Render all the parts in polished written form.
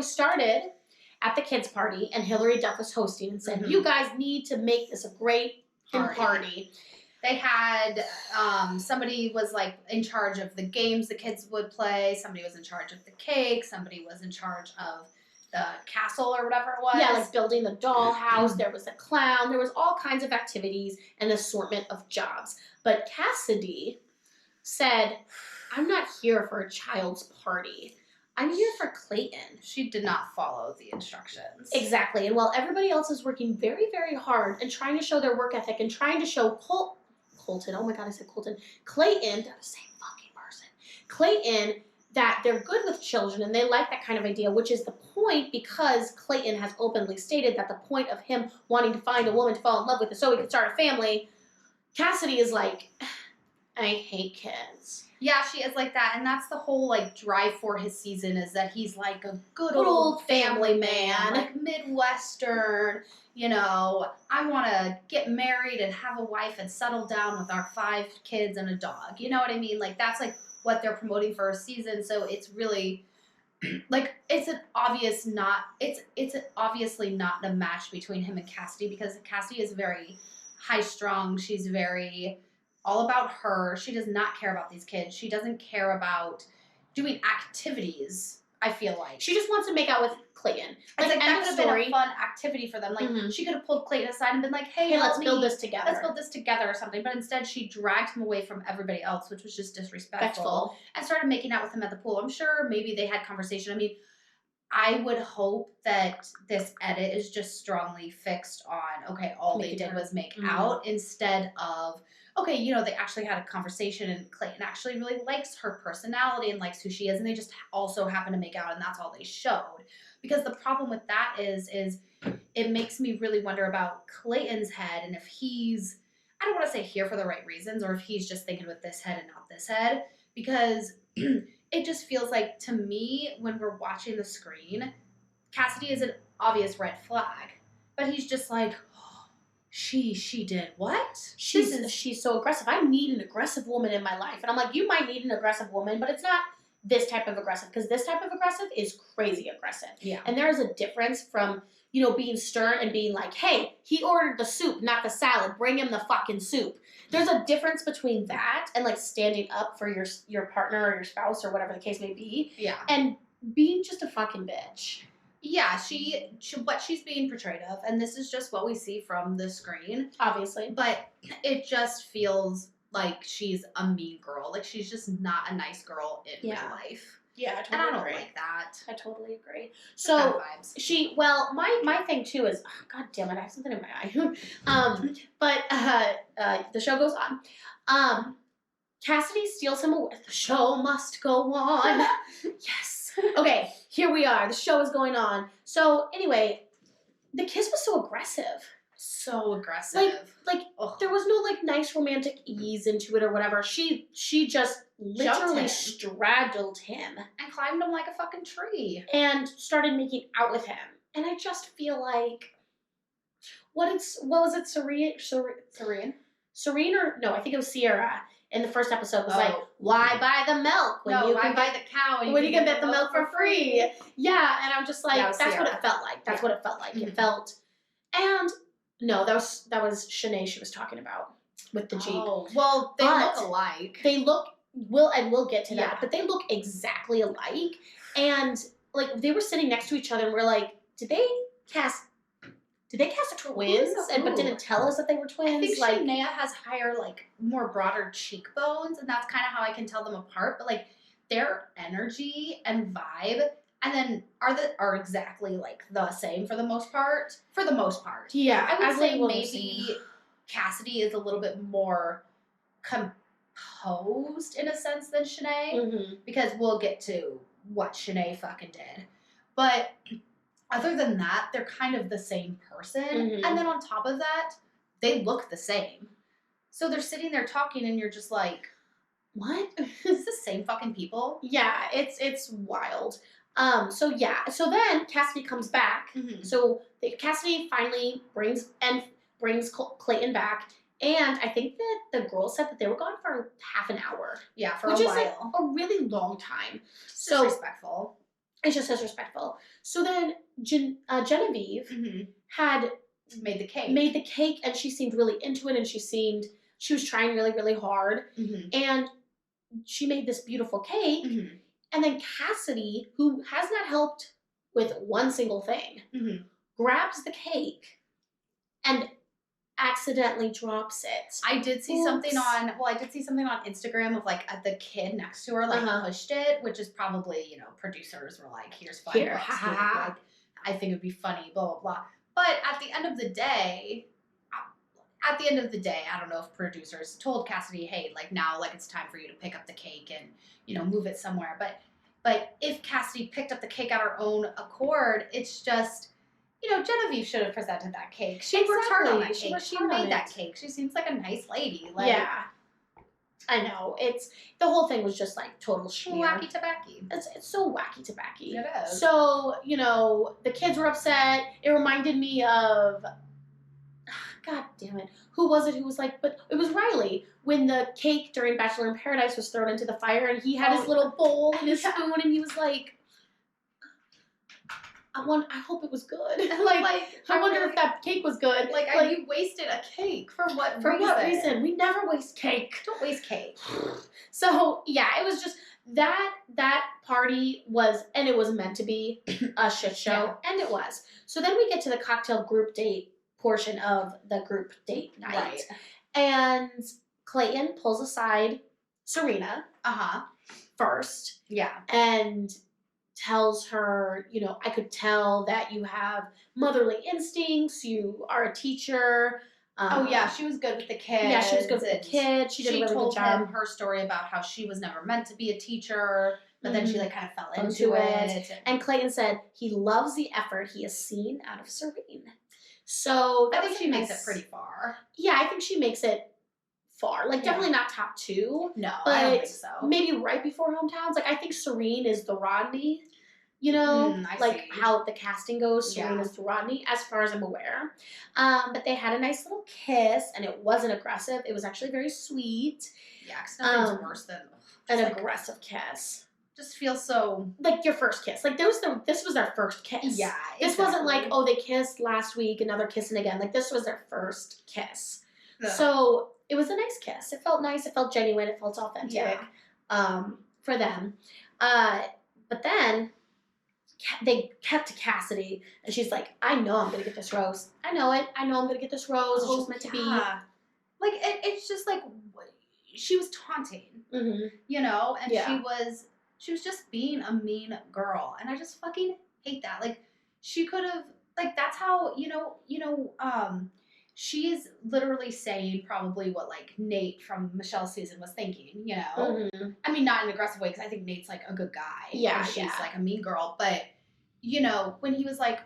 it started at the kids' party, and Hilary Duff was hosting and said, you guys need to make this a great party. They had, somebody was like in charge of the games the kids would play. Somebody was in charge of the cake. Somebody was in charge of the castle or whatever it was. Yeah, like building the dollhouse. There was a clown. There was all kinds of activities and assortment of jobs. But Cassidy said, I'm not here for a child's party. I'm here for Clayton. She did not follow the instructions. Exactly. And while everybody else is working very, very hard and trying to show their work ethic and trying to show Colton, oh my God, I said Colton. Clayton, they're the same fucking person. Clayton, that they're good with children and they like that kind of idea, which is the point because Clayton has openly stated that the point of him wanting to find a woman to fall in love with is so he can start a family. Cassidy is like, I hate kids. Yeah, she is like that, and that's the whole like drive for his season is that he's like a good old family man, like Midwestern. You know, I want to get married and have a wife and settle down with our 5 kids and a dog. You know what I mean? Like that's like what they're promoting for a season. So it's really like it's obviously not a match between him and Cassidy because Cassidy is very high strung. She's very all about her. She does not care about these kids. She doesn't care about doing activities, I feel like. She just wants to make out with Clayton. Like that could have been a fun activity for them. Like she could have pulled Clayton aside and been like, hey let's build this together. Let's build this together or something. But instead she dragged him away from everybody else, which was just disrespectful. And started making out with him at the pool. I'm sure maybe they had conversation. I mean, I would hope that this edit is just strongly fixed on, okay, all they did was make out instead of, okay, you know, they actually had a conversation and Clayton actually really likes her personality and likes who she is and they just also happen to make out and that's all they showed. Because the problem with that is it makes me really wonder about Clayton's head and if he's, I don't want to say here for the right reasons or if he's just thinking with this head and not this head because it just feels like to me when we're watching the screen, Cassidy is an obvious red flag, but he's just like, she did what? She's so aggressive. I need an aggressive woman in my life. And I'm like, you might need an aggressive woman, but it's not this type of aggressive because this type of aggressive is crazy aggressive. Yeah. And there is a difference from, you know, being stern and being like, hey, he ordered the soup, not the salad. Bring him the fucking soup. There's a difference between that and like standing up for your partner or your spouse or whatever the case may be. Yeah. And being just a fucking bitch. Yeah, she what she's being portrayed of, and this is just what we see from the screen. Obviously. But it just feels like she's a mean girl. Like she's just not a nice girl in real life. Yeah, I totally and I don't agree. like that. I totally agree. So my thing too is, oh, God damn it, I have something in my eye. But the show goes on. Cassidy steals him away. The show must go on. Yes. Okay, here we are. The show is going on. So anyway, the kiss was so aggressive. So aggressive. Like there was no like nice romantic ease into it or whatever. She just literally straddled him and climbed him like a fucking tree and started making out with him. And I just feel like what was it, Serene or no, I think it was Sierra. In the first episode was like, why buy the milk when you can buy the cow when you can get the milk for free? Yeah, and I'm just like, that's Sierra. what it felt like. That's what it felt like. It felt, and no, that was Shanae she was talking about with the Jeep. Oh, well, they look alike. We'll get to that, but they look exactly alike. And like they were sitting next to each other, and we're like, did they cast twins but didn't tell us that they were twins? I think like Shania has higher, like, more broader cheekbones, and that's kind of how I can tell them apart. But like their energy and vibe, and then are exactly like the same for the most part. For the most part, yeah. I would say maybe Cassidy is a little bit more composed in a sense than Shanae, because we'll get to what Shanae fucking did, but. Other than that, they're kind of the same person. And then on top of that, they look the same. So they're sitting there talking and you're just like, what? Is this the same fucking people? Yeah, it's wild. So then Cassidy comes back. So Cassidy finally brings Clayton back. And I think that the girls said that they were gone for half an hour. Yeah, for a while. Which is like a really long time. So respectful. It's just disrespectful. So then Genevieve had made the cake, and she seemed really into it, and she was trying really, really hard. And she made this beautiful cake. And then Cassidy, who has not helped with one single thing, grabs the cake and accidentally drops it. I did see something on Instagram of like the kid next to her like pushed it, which is probably, you know, producers were like, here's $5. Like, I think it'd be funny, blah, blah, blah. But at the end of the day, I don't know if producers told Cassidy, hey, like now, like it's time for you to pick up the cake and, you know, move it somewhere. But if Cassidy picked up the cake at her own accord, it's just, you know, Genevieve should have presented that cake. She worked hard on that cake. She made that cake. She seems like a nice lady. Like, yeah. I know. The whole thing was just like total schmear. Wacky tobacco. It's so wacky tobacco. It is. So, you know, the kids were upset. It reminded me of, God damn it. Who was it who was like, but it was Riley, when the cake during Bachelor in Paradise was thrown into the fire and he had his little bowl and his spoon and he was like, I hope it was good. I wonder if that cake was good. Like you wasted a cake. For what reason? For what reason? We never waste cake. Don't waste cake. So, yeah, it was just, that party was, and it was meant to be a shit show, and it was. So then we get to the cocktail group date portion of the group date night. Right. And Clayton pulls aside Serena first. Yeah. And tells her, you know, I could tell that you have motherly instincts. You are a teacher. She was good with the kids. Yeah, she was good with the kids. She did a really good job. Him her story about how she was never meant to be a teacher, but then she like kind of fell into it. And Clayton said he loves the effort he has seen out of Serene. So I think she makes it pretty far. Yeah, I think she makes it far. Like, definitely not top 2. No, but I don't think so. Maybe right before Hometowns. Like, I think Serene is the Rodney. You know, see. How the casting goes, Serene is the Rodney, as far as I'm aware. But they had a nice little kiss, and it wasn't aggressive. It was actually very sweet. Yeah, because nothing's worse than an aggressive kiss. Just feels so like your first kiss. Like this was their first kiss. Yeah. This wasn't like, oh, they kissed last week and now they're kissing again. Like this was their first kiss. Yeah. So it was a nice kiss. It felt nice. It felt genuine. It felt authentic. For them. But then they kept to Cassidy and she's like, I know I'm gonna get this rose. I know it. I know I'm gonna get this rose. It's just meant to be. Like it's just like she was taunting. You know, and she was just being a mean girl, and I just fucking hate that. Like, she could have, like, that's how, she's literally saying probably what, like, Nate from Michelle's season was thinking, you know? I mean, not in an aggressive way, because I think Nate's, like, a good guy. Yeah, and she's, like, a mean girl, but, you know, when he was, like,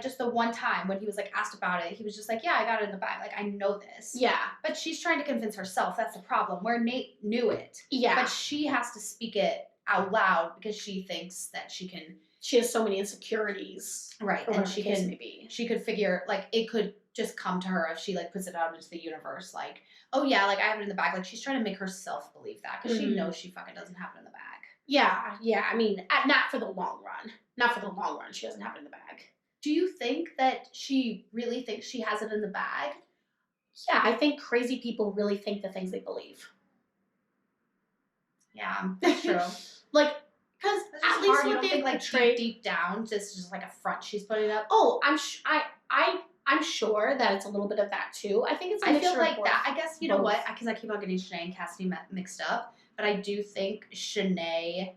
just the one time when he was, like, asked about it, he was just like, yeah, I got it in the bag. Like, I know this. Yeah. But she's trying to convince herself. That's the problem, where Nate knew it. Yeah. But she has to speak it out loud because she thinks that she has so many insecurities. Right. And she could figure, like, it could just come to her if she, like, puts it out into the universe. Like, oh, yeah, like, I have it in the bag. Like, she's trying to make herself believe that because she knows she fucking doesn't have it in the bag. Yeah. Yeah. I mean, not for the long run. Not for the long run. She doesn't have it in the bag. Do you think that she really thinks she has it in the bag? Yeah, I think crazy people really think the things they believe. Yeah, that's true. Like, because at least what they like deep down, this is just like a front she's putting up. Oh, I'm sure that it's a little bit of that too. I think it's. I feel like that. I guess you know what? Because I keep on getting Shanae and Cassidy mixed up, but I do think Shanae.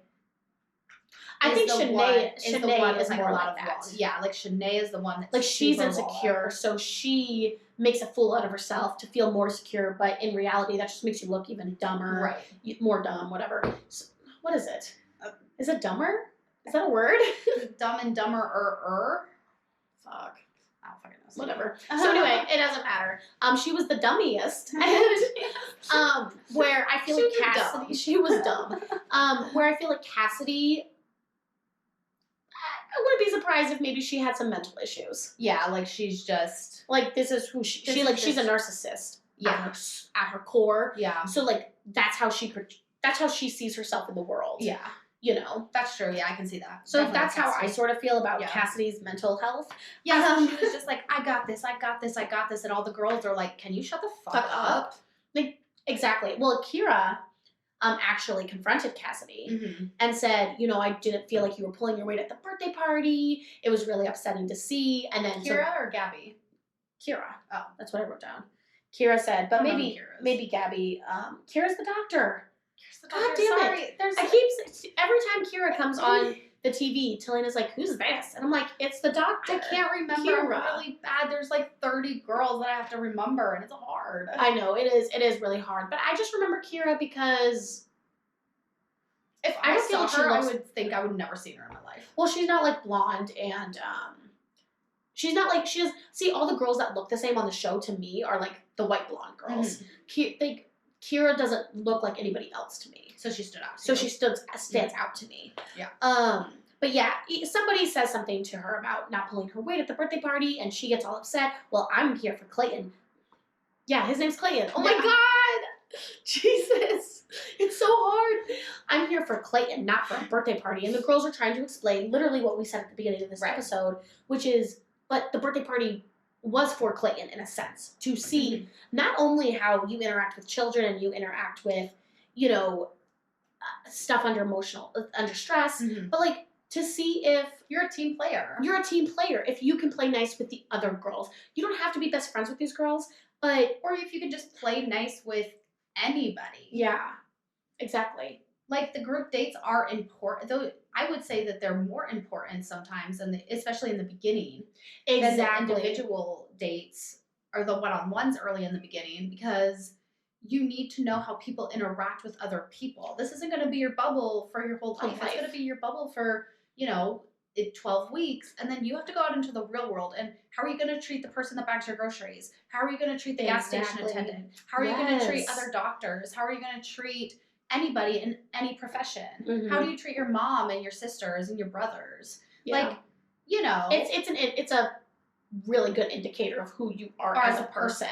I think Shanae is the one with like a lot of walls. Yeah, like Shanae is the one that's like she's insecure, so she makes a fool out of herself to feel more secure, but in reality that just makes you look even dumber. Right. More dumb, whatever. So, what is it? Is it dumber? Is that a word? Dumb and dumber Fuck. I don't fucking know. Whatever. So anyway, it doesn't matter. She was the dummiest. And where I feel like Cassidy she was dumb. Where I feel like Cassidy I wouldn't be surprised if maybe she had some mental issues. Yeah, like she's just like this is who she's a narcissist. Yeah, at her core. Yeah. So like that's how she sees herself in the world. Yeah. you know. That's true. Yeah, I can see that. So Definitely that's how I Cassidy. sort of feel about Yeah. Cassidy's mental health. Yeah, so she was just like, I got this, I got this, I got this. And all the girls are like, can you shut the fuck up? Like, exactly. Well, Kira actually confronted Cassidy Mm-hmm. and said, you know, I didn't feel like you were pulling your weight at the birthday party. It was really upsetting to see. And then Kira or Gabby? Kira. Oh. That's what I wrote down. Kira said, but I don't know maybe who Kira is. maybe Gabby. Kira's the doctor. God damn it. Every time Kira comes on the TV, Talena's like, who's this? And I'm like, it's the doctor. I can't remember Kira. really bad. There's like 30 girls that I have to remember, and it's hard. I know, it is really hard. But I just remember Kira because if I I don't feel saw like she her, looks- I would think I would never seen her in my life. well, she's not like blonde and she's not like, she does, see, all the girls that look the same on the show to me are like the white blonde girls. Kira doesn't look like anybody else to me. So she stood out. So she stands out to me. Yeah. But yeah, somebody says something to her about not pulling her weight at the birthday party, and she gets all upset. Well, I'm here for Clayton. Yeah, his name's Clayton. Oh my God! Jesus! It's so hard. I'm here for Clayton, not for a birthday party. And the girls are trying to explain literally what we said at the beginning of this episode, which is, but the birthday party was for Clayton in a sense, to see not only how you interact with children and you interact with, you know, stuff under stress, but like to see if You're a team player. you're a team player, if you can play nice with the other girls. You don't have to be best friends with these girls, but Or if you can just play nice with anybody. yeah, exactly. Like, the group dates are important, though I would say that they're more important sometimes, especially in the beginning, than the individual dates or the one-on-ones early in the beginning, because you need to know how people interact with other people. This isn't going to be your bubble for your whole life. It's going to be your bubble for, 12 weeks, and then you have to go out into the real world. And how are you going to treat the person that bags your groceries? How are you going to treat the gas station attendant? How are you going to treat other doctors? How are you going to treat anybody in any profession? How do you treat your mom and your sisters and your brothers? Yeah. Like, it's a really good indicator of who you are as a person.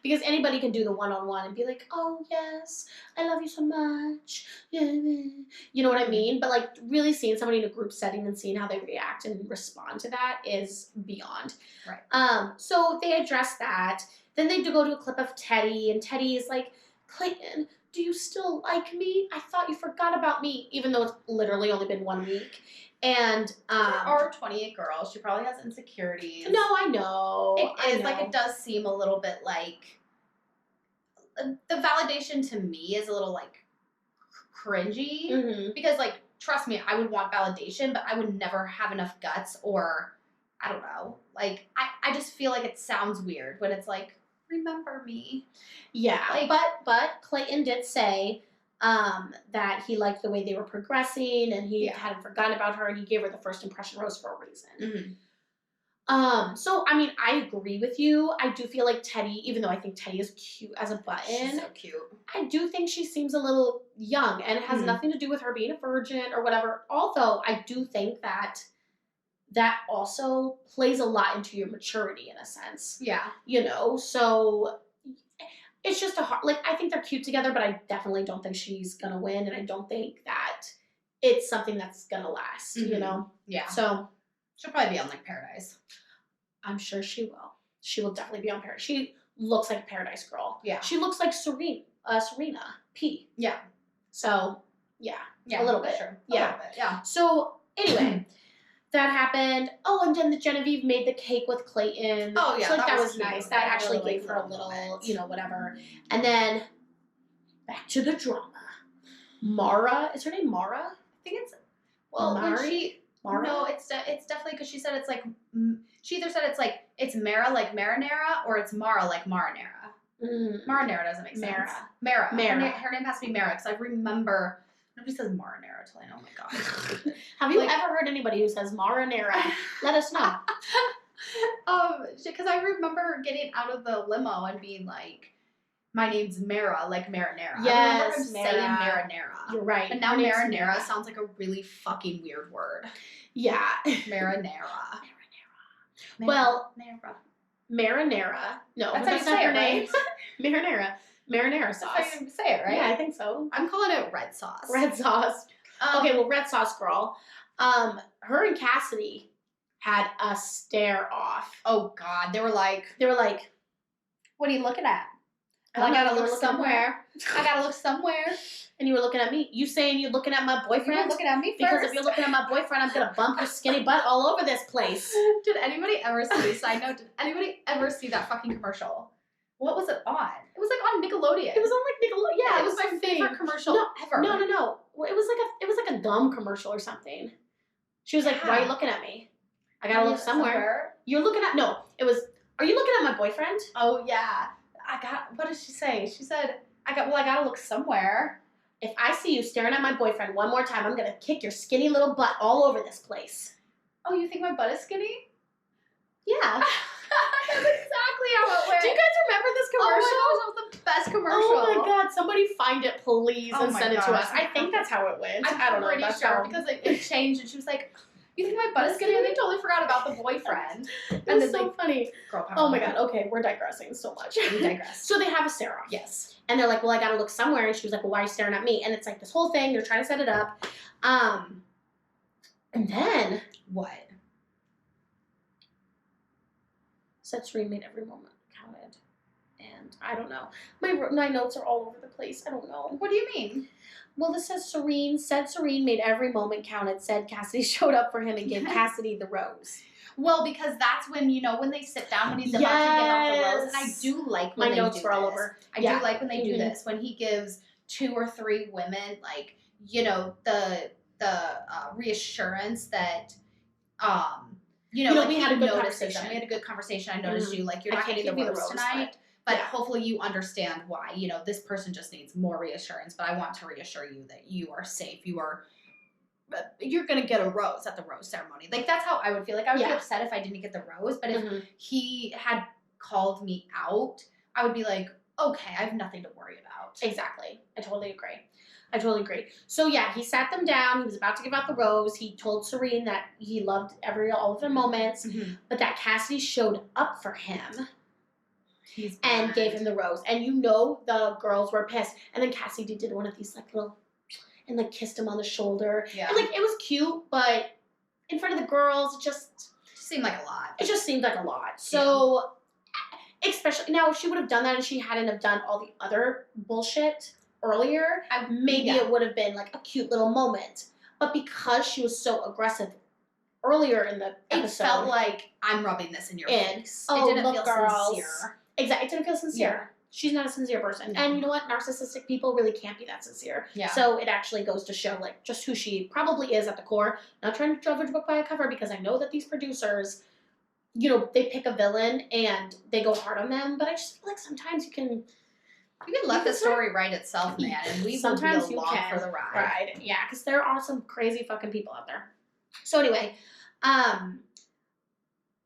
Because anybody can do the one-on-one and be like, oh, yes, I love you so much. You know what I mean? But, like, really seeing somebody in a group setting and seeing how they react and respond to that is beyond. Right. So they address that. Then they do go to a clip of Teddy, and Teddy is like, Clayton, do you still like me? I thought you forgot about me, even though it's literally only been 1 week. And there are 28 girls. She probably has insecurities. No, I know. It is like, it does seem a little bit like the validation to me is a little like cringy, because like, trust me, I would want validation, but I would never have enough guts, or I don't know. Like, I just feel like it sounds weird when it's like, remember me. Yeah, Like, but Clayton did say that he liked the way they were progressing, and he hadn't forgotten about her, and he gave her the first impression rose for a reason. So I mean, I agree with you. I do feel like Teddy, even though I think Teddy is cute as a button, she's so cute. I do think she seems a little young, and it has nothing to do with her being a virgin or whatever. Although I do think that also plays a lot into your maturity in a sense. Yeah. So it's just I think they're cute together, but I definitely don't think she's gonna win, and I don't think that it's something that's gonna last, Yeah. So she'll probably be on like Paradise. I'm sure she will. She will definitely be on Paradise. She looks like a Paradise girl. Yeah. She looks like Serena P. Yeah. So yeah, a little bit. Sure. Yeah. A little bit. Yeah. So anyway, that happened. Oh, and then the Genevieve made the cake with Clayton. Oh yeah, so that was cute. nice. That actually gave her a little, whatever. And then back to the drama. Mara, is her name Mara? I think it's Mari. Mara? No, it's definitely, because she said it's like, she either said it's like, it's Mara like marinara, or it's Mara like marinara. Marinara doesn't make sense. Mara. Her name has to be Mara, because I remember, nobody says marinara till I know, oh my god. Have you ever heard anybody who says marinara? Let us know. Because I remember her getting out of the limo and being like, my name's Mara, like marinara. Yes, I remember him saying marinara. You're right. But now marinara sounds like a really fucking weird word. Yeah. Marinara. Well, Marinara. No, that's how you not say her it, name. right? Marinara sauce. That's how you say it, right? Yeah, I think so. I'm calling it red sauce. Red sauce. Okay, well, Red Sauce Girl. Her and Cassidy had a stare off. Oh, God. They were like, what are you looking at? I gotta look somewhere. I gotta look somewhere. And you were looking at me. You saying you're looking at my boyfriend? You were looking at me first. Because if you're looking at my boyfriend, I'm gonna bump your skinny butt all over this place. Did anybody ever see, side note, did anybody ever see that fucking commercial? What was it on? It was like on Nickelodeon. It was on like Nickelodeon. Yeah, it was my favorite commercial ever. No. It was like a gum commercial or something. She was like, "Why are you looking at me? I gotta look somewhere." You're looking at It was. Are you looking at my boyfriend? Oh yeah. What did she say? She said, I gotta look somewhere. If I see you staring at my boyfriend one more time, I'm gonna kick your skinny little butt all over this place. Oh, you think my butt is skinny? Yeah. That's exactly how it went. Do you guys remember this commercial? Oh my gosh, that was the best commercial. Oh my god, somebody find it please and send it to us. I I think that's how it went. I'm I don't know. pretty That's sure how... because it changed and she was like, you think my butt is skinny? And they totally forgot about the boyfriend. And it's so funny. Girl power. Oh my god, okay, we're digressing so much. We digress. So they have a stare off. Yes. And they're like, well, I gotta look somewhere. And she was like, well, why are you staring at me? And it's like this whole thing, they're trying to set it up. And then what? Said Serene made every moment counted. And I don't know. My notes are all over the place. I don't know. What do you mean? Well, this says Serene made every moment counted, said Cassidy showed up for him and gave Cassidy the rose. Well, because that's when, when they sit down, when he's about to give out the rose. And I do like when my they notes do were all this. over. I do like when they do this. When he gives 2 or 3 women, like, the reassurance that, we had a good conversation. We had a good conversation. I noticed you, like, you're not getting the rose tonight. But hopefully you understand why. This person just needs more reassurance. But I want to reassure you that you are safe. You're going to get a rose at the rose ceremony. Like, that's how I would feel. Like, I would be upset if I didn't get the rose. But if he had called me out, I would be like, okay, I have nothing to worry about. Exactly. I totally agree. So, yeah, he sat them down. He was about to give out the rose. He told Serene that he loved all of their moments. But that Cassidy showed up for him. And gave him the rose. And the girls were pissed. And then Cassidy did one of these, like, little... and, like, kissed him on the shoulder. Yeah. And, like, it was cute, but in front of the girls, it just seemed like a lot. It just seemed like a lot. So, especially... Now, if she would have done that and she hadn't have done all the other bullshit earlier, maybe it would have been, like, a cute little moment. But because she was so aggressive earlier in the episode... It felt like, I'm rubbing this in your face. Oh, it didn't feel girls. sincere. Exactly. It didn't feel sincere. Yeah. She's not a sincere person. No. And you know what? Narcissistic people really can't be that sincere. Yeah. So it actually goes to show, like, just who she probably is at the core. Not trying to judge a book by a cover, because I know that these producers, they pick a villain and they go hard on them. But I just feel like sometimes you can let the story write itself, man. And we sometimes will be along for the ride. Yeah, because there are some crazy fucking people out there. So anyway,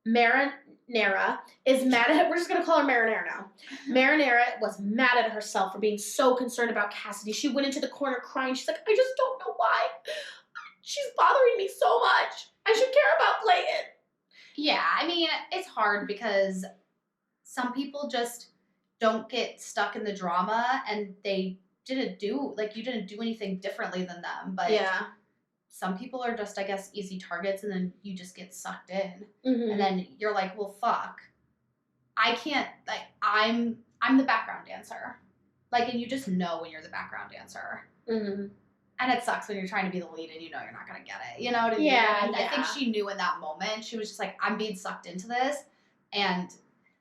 Marinara is mad at... We're just going to call her Marinara now. Marinara was mad at herself for being so concerned about Cassidy. She went into the corner crying. She's like, I just don't know why. She's bothering me so much. I should care about Clayton. Yeah, I mean, it's hard because some people just don't get stuck in the drama and they didn't do... Like, you didn't do anything differently than them. But some people are just, I guess, easy targets, and then you just get sucked in. And then you're like, well, fuck. I can't, like, I'm the background dancer. Like, and you just know when you're the background dancer. And it sucks when you're trying to be the lead and you're not going to get it. You know what I mean? And I think she knew in that moment, she was just like, I'm being sucked into this, and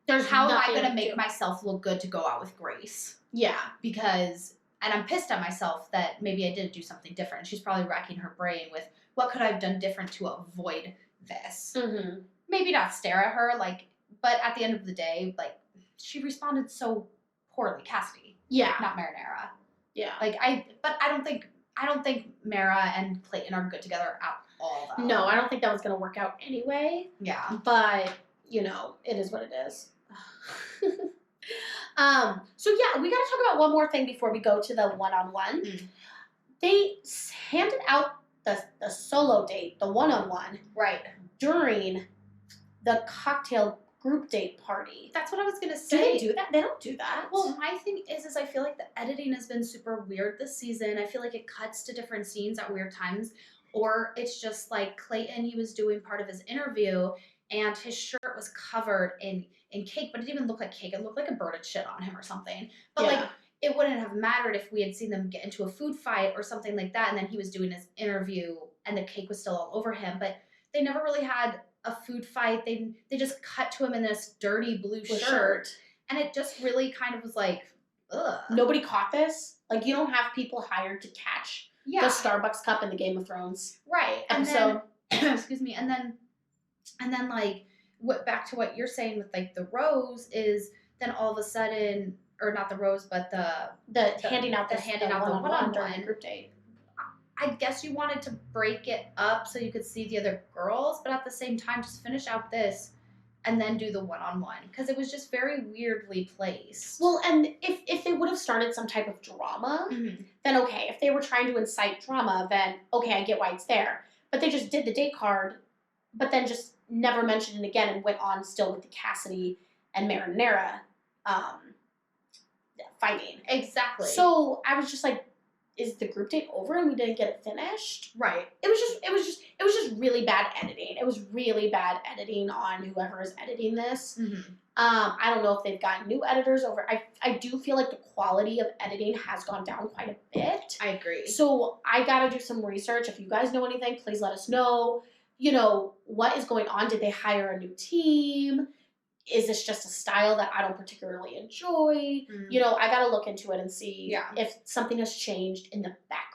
how am I going to make myself look good to go out with Grace? Yeah. Because... And I'm pissed at myself that maybe I didn't do something different. She's probably racking her brain with, what could I have done different to avoid this? Maybe not stare at her, like, but at the end of the day, like, she responded so poorly, Cassidy. Yeah. Not Marinara. Yeah. Like, I don't think Mara and Clayton are good together at all, though. No, I don't think that was going to work out anyway. Yeah. But, it is what it is. So yeah, we got to talk about one more thing before we go to the one-on-one. They handed out the solo date, the one-on-one, right, during the cocktail group date party. That's what I was gonna Do say. they do that? They don't do that. Well, my thing is I feel like the editing has been super weird this season. I feel like it cuts to different scenes at weird times, or it's just like Clayton. He was doing part of his interview, and his shirt was covered in cake, but it didn't even look like cake. It looked like a bird had shit on him or something. But like, it wouldn't have mattered if we had seen them get into a food fight or something like that, and then he was doing his interview, and the cake was still all over him. But they never really had a food fight. They just cut to him in this dirty blue shirt. And it just really kind of was like, ugh. Nobody caught this. Like, you don't have people hired to catch the Starbucks cup in the Game of Thrones episode. And then, excuse me. And then like, back to what you're saying with like the rose is then all of a sudden, or not the rose, but the handing out the one-on-one during the group date. I guess you wanted to break it up so you could see the other girls, but at the same time, just finish out this and then do the one-on-one, because it was just very weirdly placed. Well, and if they would have started some type of drama, then okay. If they were trying to incite drama, then okay, I get why it's there. But they just did the date card, but then just never mentioned it again and went on still with the Cassidy and Marinara fighting. Exactly. So I was just like, is the group date over and we didn't get it finished? Right. It was just really bad editing. It was really bad editing on whoever is editing this. I don't know if they've gotten new editors over. I do feel like the quality of editing has gone down quite a bit. I agree. So I gotta do some research. If you guys know anything, please let us know. You know, what is going on? Did they hire a new team? Is this just a style that I don't particularly enjoy? You know, I gotta look into it and see if something has changed in the back